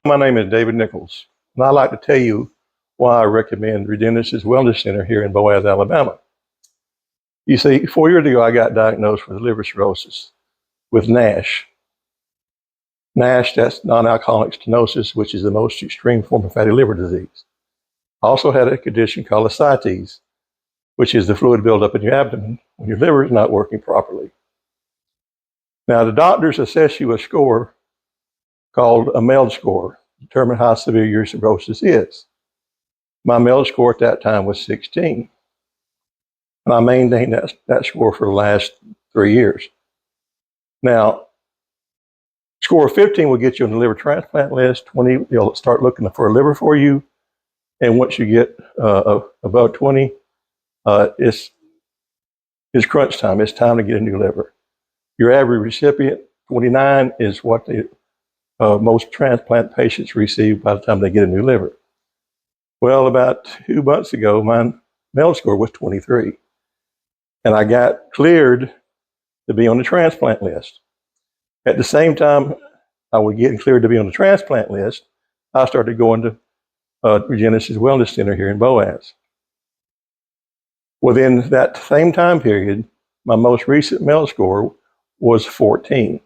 My name is David Nichols, and I'd like to tell you why I recommend Regenesys Wellness Center here in Boaz, Alabama. You see, 4 years ago, I got diagnosed with liver cirrhosis, with NASH. NASH, that's non-alcoholic stenosis, which is the most extreme form of fatty liver disease. I also had a condition called ascites, which is the fluid buildup in your abdomen when your liver is not working properly. Now, the doctors assess you a score called a MELD score, to determine how severe your cirrhosis is. My MELD score at that time was 16. And I maintained that score for the last 3 years. Now, score 15 will get you on the liver transplant list. 20, they'll start looking for a liver for you. And once you get above 20, it's crunch time. It's time to get a new liver. Your average recipient, 29, is what the most transplant patients receive by the time they get a new liver. Well, about 2 months ago, my MELD score was 23. And I got cleared to be on the transplant list. At the same time I was getting cleared to be on the transplant list, I started going to Regenesys Wellness Center here in Boaz. Within that same time period, my most recent MELD score was 14.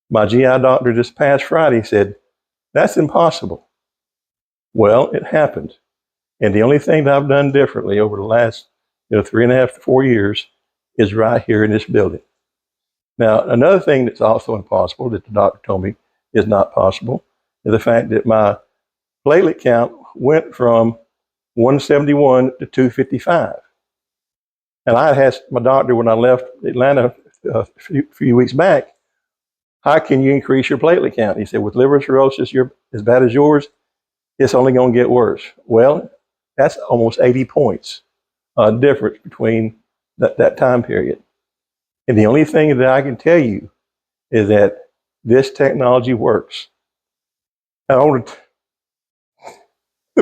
My GI doctor this past Friday said, "That's impossible." Well, it happened. And the only thing that I've done differently over the last 3.5 to 4 years is right here in this building. Now, another thing that's also impossible that the doctor told me is not possible is the fact that my platelet count went from 171 to 255. And I asked my doctor when I left Atlanta a few weeks back, how can you increase your platelet count? He said, with liver cirrhosis as bad as yours, it's only going to get worse. Well, that's almost 80 points difference between that time period. And the only thing that I can tell you is that this technology works. The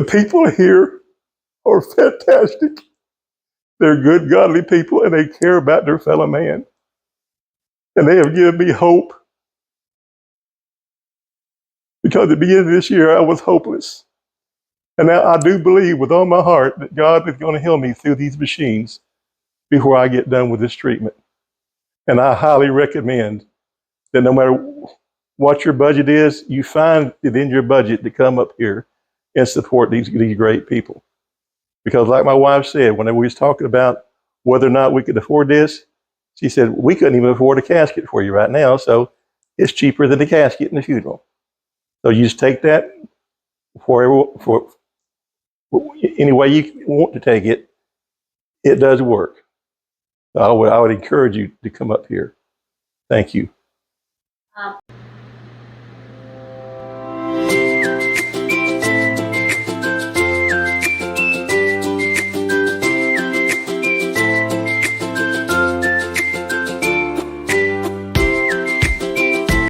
people here are fantastic. They're good, godly people, and they care about their fellow man. And they have given me hope. Because at the beginning of this year, I was hopeless. And now I do believe with all my heart that God is going to heal me through these machines before I get done with this treatment. And I highly recommend that no matter what your budget is, you find it in your budget to come up here and support these great people. Because like my wife said, when we was talking about whether or not we could afford this, she said, we couldn't even afford a casket for you right now, so it's cheaper than the casket and the funeral. So you just take that for any way you want to take it. It does work. I would encourage you to come up here. Thank you.